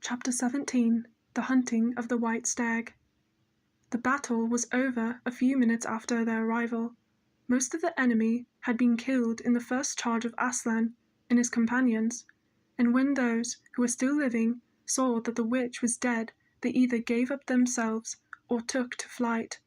Chapter 17 The Hunting of the White Stag. The battle was over a few minutes after their arrival. Most of the enemy had been killed in the first charge of Aslan and his companions, and when those who were still living saw that the witch was dead, they either gave up themselves or took to flight.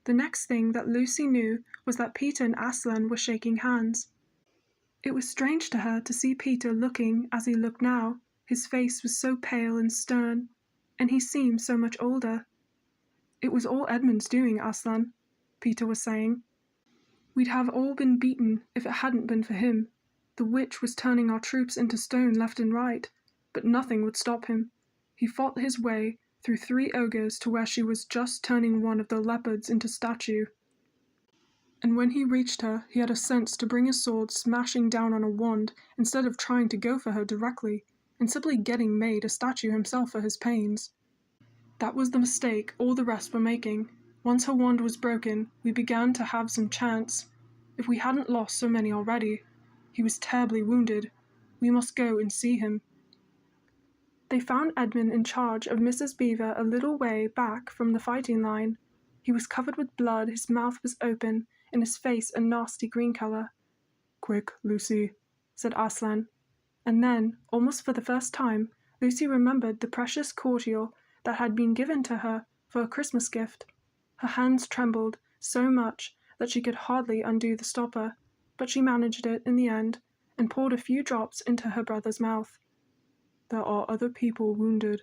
The next thing that Lucy knew was that Peter and Aslan were shaking hands. It was strange to her to see Peter looking as he looked now. His face was so pale and stern, and he seemed so much older. "It was all Edmund's doing, Aslan," Peter was saying. "We'd have all been beaten if it hadn't been for him. The witch was turning our troops into stone left and right, but nothing would stop him. He fought his way through 3 ogres to where she was just turning one of the leopards into statue. And when he reached her, he had a sense to bring his sword smashing down on a wand instead of trying to go for her directly, and simply getting made a statue himself for his pains. That was the mistake all the rest were making. Once her wand was broken, we began to have some chance. If we hadn't lost so many already. He was terribly wounded. We must go and see him." They found Edmund in charge of Mrs. Beaver a little way back from the fighting line. He was covered with blood, his mouth was open, and his face a nasty green color. "Quick, Lucy," said Aslan. And then, almost for the first time, Lucy remembered the precious cordial that had been given to her for a Christmas gift. Her hands trembled so much that she could hardly undo the stopper, but she managed it in the end and poured a few drops into her brother's mouth. "There are other people wounded,"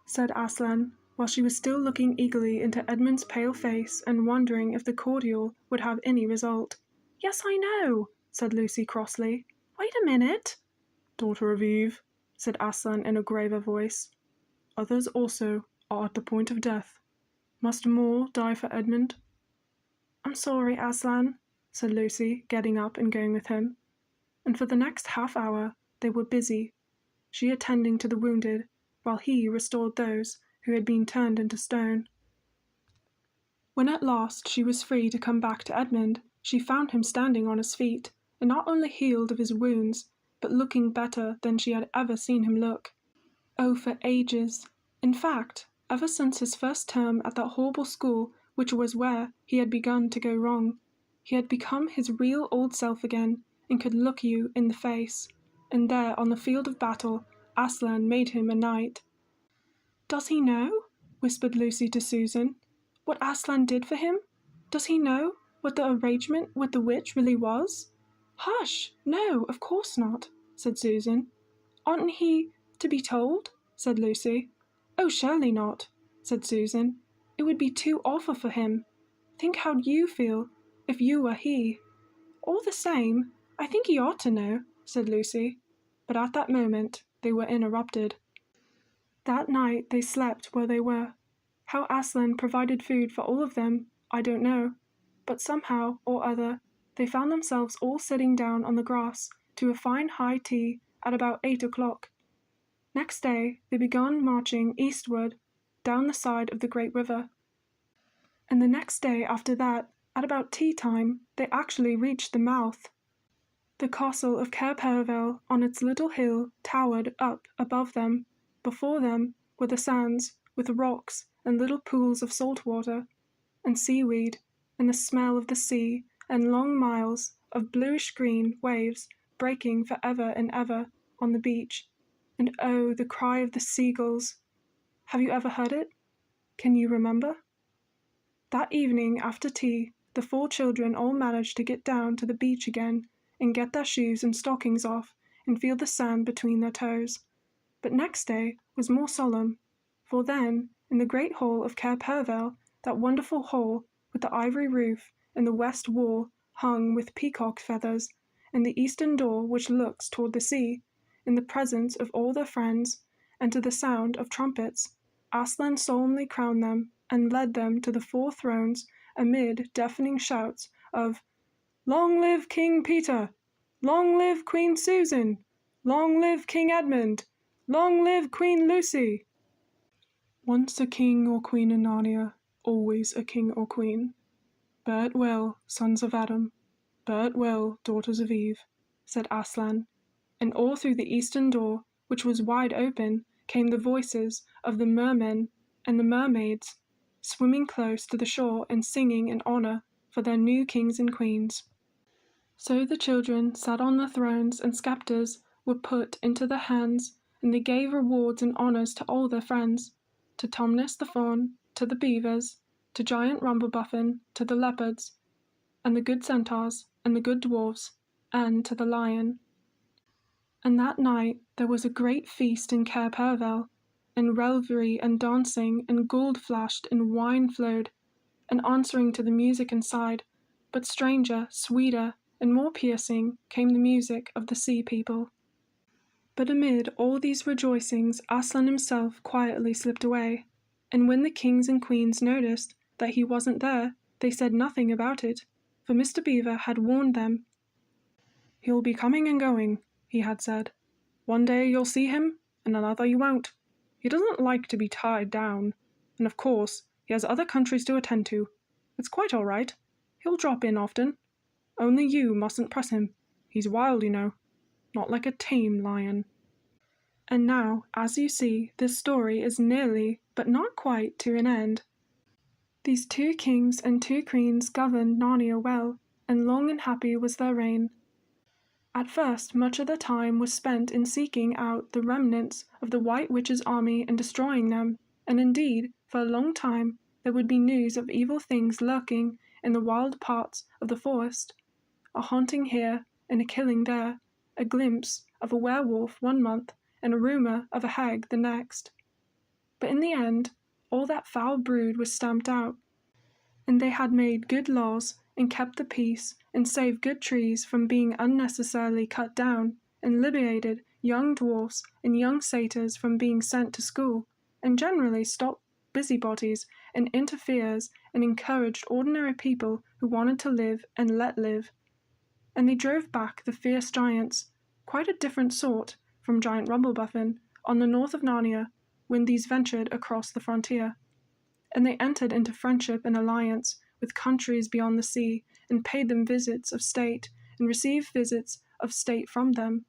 said Aslan, while she was still looking eagerly into Edmund's pale face and wondering if the cordial would have any result. "Yes, I know," said Lucy crossly. "Wait a minute." "Daughter of Eve," said Aslan in a graver voice, "others also are at the point of death. Must more die for Edmund?" "I'm sorry, Aslan," said Lucy, getting up and going with him. And for the next half-hour they were busy, she attending to the wounded, while he restored those who had been turned into stone. When at last she was free to come back to Edmund, she found him standing on his feet, and not only healed of his wounds, but looking better than she had ever seen him look. Oh, for ages. In fact, ever since his first term at that horrible school, which was where he had begun to go wrong, he had become his real old self again, and could look you in the face. And there on the field of battle, Aslan made him a knight. "Does he know," whispered Lucy to Susan, "what Aslan did for him? Does he know what the arrangement with the witch really was?" "Hush! No, of course not," said Susan. "Oughtn't he to be told?" said Lucy. "Oh, surely not," said Susan. "It would be too awful for him. Think how you feel if you were he." "All the same, I think he ought to know," said Lucy. But at that moment they were interrupted. That night they slept where they were. How Aslan provided food for all of them, I don't know, but somehow or other they found themselves all sitting down on the grass to a fine high tea at about 8 o'clock. Next day they began marching eastward down the side of the great river. And the next day after that, at about tea time, they actually reached the mouth. The castle of 𝔚𝔬𝔢 on its little hill towered up above them. Before them were the sands, with rocks and little pools of salt water, and seaweed, and the smell of the sea, and long miles of bluish-green waves breaking for ever and ever on the beach. And oh, the cry of the seagulls! Have you ever heard it? Can you remember? That evening after tea, the 4 children all managed to get down to the beach again and get their shoes and stockings off and feel the sand between their toes. But next day was more solemn, for then, in the great hall of 𝔚𝔬𝔢, that wonderful hall with the ivory roof and the west wall hung with peacock feathers, and the eastern door which looks toward the sea, in the presence of all their friends, and to the sound of trumpets, Aslan solemnly crowned them and led them to the 4 thrones amid deafening shouts of "Long live King Peter! Long live Queen Susan! Long live King Edmund! Long live Queen Lucy!" Once a king or queen in Narnia, always a king or queen. Bear it well, sons of Adam. Bear it well, daughters of Eve, said Aslan, and all through the eastern door, which was wide open, came the voices of the mermen and the mermaids, swimming close to the shore and singing in honor for their new kings and queens. So the children sat on the thrones, and scepters were put into their hands, and they gave rewards and honors to all their friends, to 𝔚𝔦𝔱𝔠𝔥 the fawn, to the beavers, to giant Rumblebuffin, to the leopards, and the good centaurs, and the good dwarfs, and to the lion. And that night there was a great feast in ℚ𝔬𝔻, and revelry and dancing, and gold flashed, and wine flowed, and answering to the music inside, but stranger, sweeter, and more piercing came the music of the sea people. But amid all these rejoicings Aslan himself quietly slipped away, and when the kings and queens noticed that he wasn't there, they said nothing about it, for Mr. Beaver had warned them. "He'll be coming and going," he had said. "One day you'll see him, and another you won't. He doesn't like to be tied down, and of course he has other countries to attend to. It's quite all right. He'll drop in often. Only you mustn't press him. He's wild, you know, not like a tame lion." And now, as you see, this story is nearly, but not quite, to an end. These 2 kings and 2 queens governed Narnia well, and long and happy was their reign. At first, much of their time was spent in seeking out the remnants of the White Witch's army and destroying them, and indeed, for a long time, there would be news of evil things lurking in the wild parts of the forest, a haunting here and a killing there, a glimpse of a werewolf one month, and a rumor of a hag the next. But in the end, all that foul brood was stamped out, and they had made good laws, and kept the peace, and saved good trees from being unnecessarily cut down, and liberated young dwarfs and young satyrs from being sent to school, and generally stopped busybodies and interferers, and encouraged ordinary people who wanted to live and let live. And they drove back the fierce giants, quite a different sort from giant Rumblebuffin, on the north of Narnia, when these ventured across the frontier. And they entered into friendship and alliance with countries beyond the sea, and paid them visits of state, and received visits of state from them.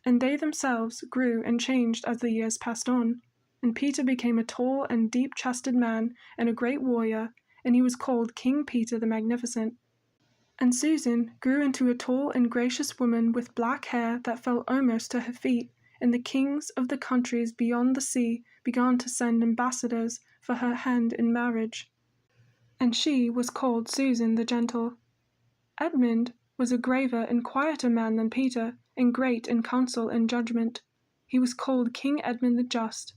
And they themselves grew and changed as the years passed on, and Peter became a tall and deep-chested man and a great warrior, and he was called King Peter the Magnificent. And Susan grew into a tall and gracious woman with black hair that fell almost to her feet, and the kings of the countries beyond the sea began to send ambassadors for her hand in marriage. And she was called Susan the Gentle. Edmund was a graver and quieter man than Peter, and great in counsel and judgment. He was called King Edmund the Just.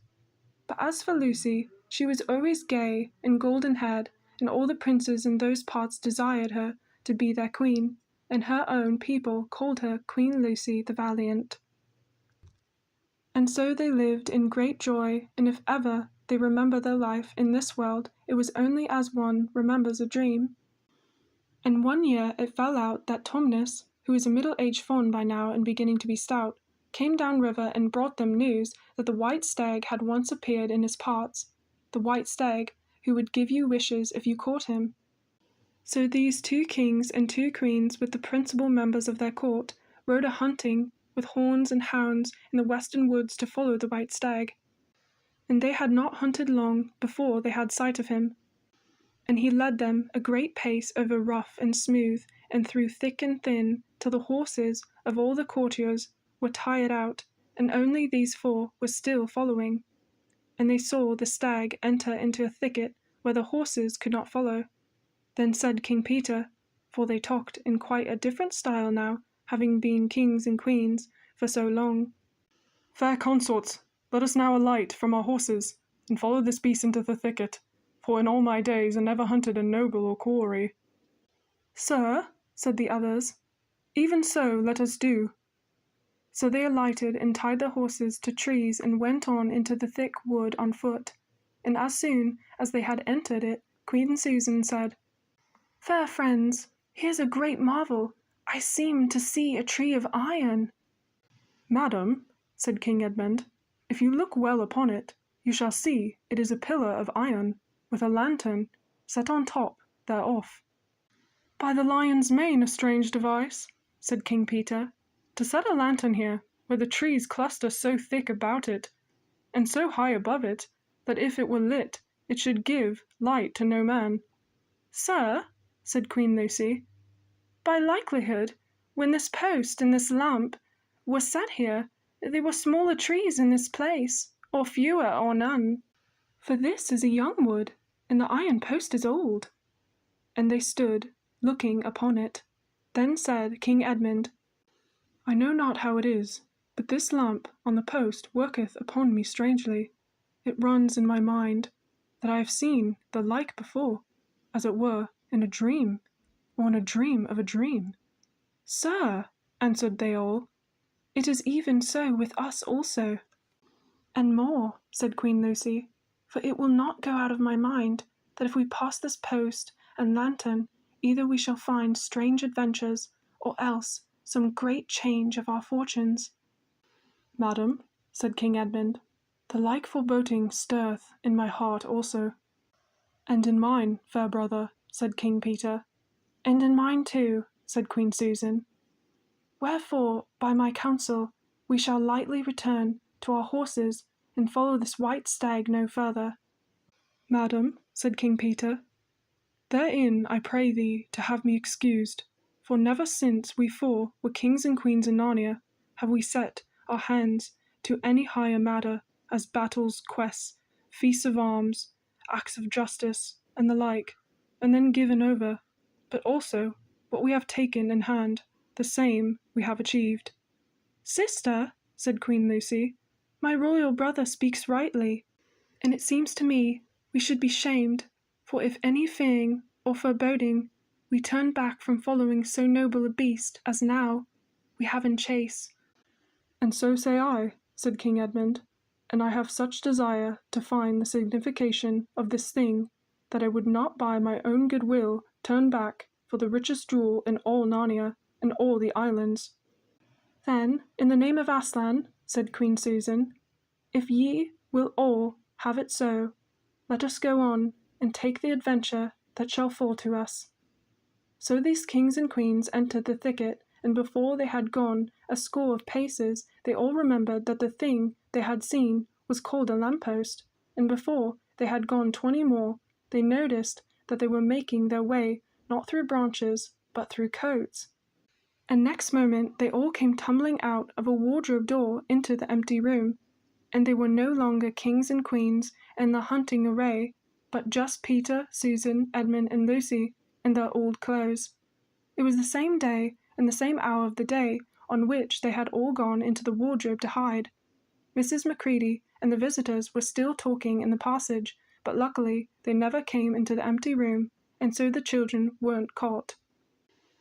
But as for Lucy, she was always gay and golden-haired, and all the princes in those parts desired her to be their queen, and her own people called her Queen Lucy the Valiant. And so they lived in great joy, and if ever they remember their life in this world, it was only as one remembers a dream. And one year it fell out that 𝔚𝔦𝔱𝔠𝔥, who was a middle-aged fawn by now and beginning to be stout, came down river and brought them news that the white stag had once appeared in his parts, the white stag who would give you wishes if you caught him. So these 2 kings and 2 queens, with the principal members of their court, rode a-hunting with horns and hounds in the western woods to follow the white stag. And they had not hunted long before they had sight of him. And he led them a great pace over rough and smooth, and through thick and thin, till the horses of all the courtiers were tired out, and only these 4 were still following. And they saw the stag enter into a thicket where the horses could not follow. Then said King Peter, for they talked in quite a different style now, having been kings and queens for so long, "Fair consorts, let us now alight from our horses, and follow this beast into the thicket, for in all my days I never hunted a noble or quarry." "Sir," said the others, "even so let us do." So they alighted and tied their horses to trees and went on into the thick wood on foot. And as soon as they had entered it, Queen Susan said, "Fair friends, here's a great marvel. I seem to see a tree of iron." "Madam," said King Edmund, "if you look well upon it, you shall see it is a pillar of iron, with a lantern set on top thereof." "By the lion's mane, a strange device," said King Peter, "to set a lantern here, where the trees cluster so thick about it. and so high above it, that if it were lit, it should give light to no man. "Sir," said Queen Lucy, "by likelihood, when this post and this lamp were set here, there were smaller trees in this place, or fewer or none. For this is a young wood, and the iron post is old." And they stood, looking upon it. Then said King Edmund, "I know not how it is, but this lamp on the post worketh upon me strangely. It runs in my mind that I have seen the like before, as it were, in a dream, or in a dream of a dream." "Sir," answered they all, "it is even so with us also." "And more," said Queen Lucy, "for it will not go out of my mind that if we pass this post and lantern, either we shall find strange adventures, or else some great change of our fortunes." "Madam," said King Edmund, "the like foreboding stirreth in my heart also." "And in mine, fair brother," said King Peter. "And in mine too," said Queen Susan. "Wherefore, by my counsel, we shall lightly return to our horses and follow this white stag no further." "Madam," said King Peter, "therein I pray thee to have me excused, for never since we four were kings and queens in Narnia have we set our hands to any higher matter, as battles, quests, feasts of arms, acts of justice, and the like, and then given over, but also what we have taken in hand, the same we have achieved." "Sister," said Queen Lucy, "my royal brother speaks rightly, and it seems to me we should be shamed, for if any fearing or foreboding we turn back from following so noble a beast as now we have in chase." "And so say I," said King Edmund, "and I have such desire to find the signification of this thing that I would not by my own good will turn back for the richest jewel in all Narnia and all the islands." "Then, in the name of Aslan," said Queen Susan, "if ye will all have it so, let us go on and take the adventure that shall fall to us." So these kings and queens entered the thicket, and before they had gone a score of paces, they all remembered that the thing they had seen was called a lamppost, and before they had gone 20 more, they noticed that they were making their way not through branches, but through coats. And next moment they all came tumbling out of a wardrobe door into the empty room, and they were no longer kings and queens in the hunting array, but just Peter, Susan, Edmund, and Lucy in their old clothes. It was the same day and the same hour of the day on which they had all gone into the wardrobe to hide. Mrs. Macready and the visitors were still talking in the passage, but luckily they never came into the empty room, and so the children weren't caught.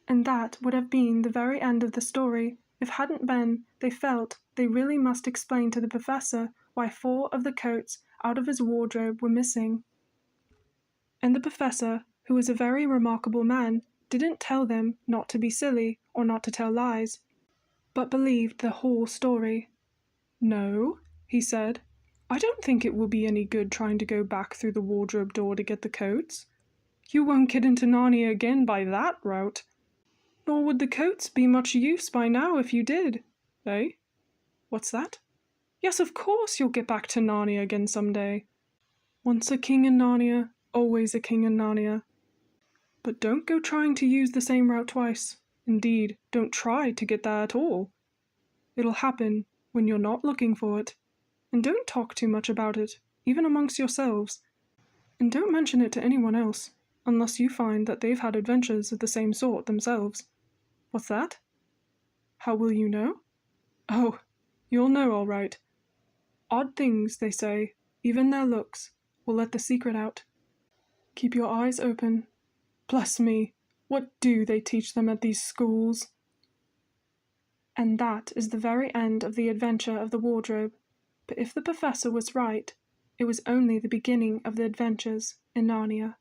And that would have been the very end of the story if hadn't been they felt they really must explain to the professor why 4 of the coats out of his wardrobe were missing. And the professor, who was a very remarkable man, didn't tell them not to be silly or not to tell lies, but believed the whole story. "No," he said, "I don't think it will be any good trying to go back through the wardrobe door to get the coats. You won't get into Narnia again by that route. Nor would the coats be much use by now if you did. Eh? What's that? Yes, of course you'll get back to Narnia again some day. Once a king in Narnia, always a king in Narnia. But don't go trying to use the same route twice. Indeed, don't try to get there at all. It'll happen when you're not looking for it. And don't talk too much about it, even amongst yourselves. And don't mention it to anyone else, unless you find that they've had adventures of the same sort themselves. What's that? How will you know? Oh, you'll know all right. Odd things, they say, even their looks, will let the secret out. Keep your eyes open. Bless me, what do they teach them at these schools?" And that is the very end of the adventure of the wardrobe. But if the professor was right, it was only the beginning of the adventures in Narnia.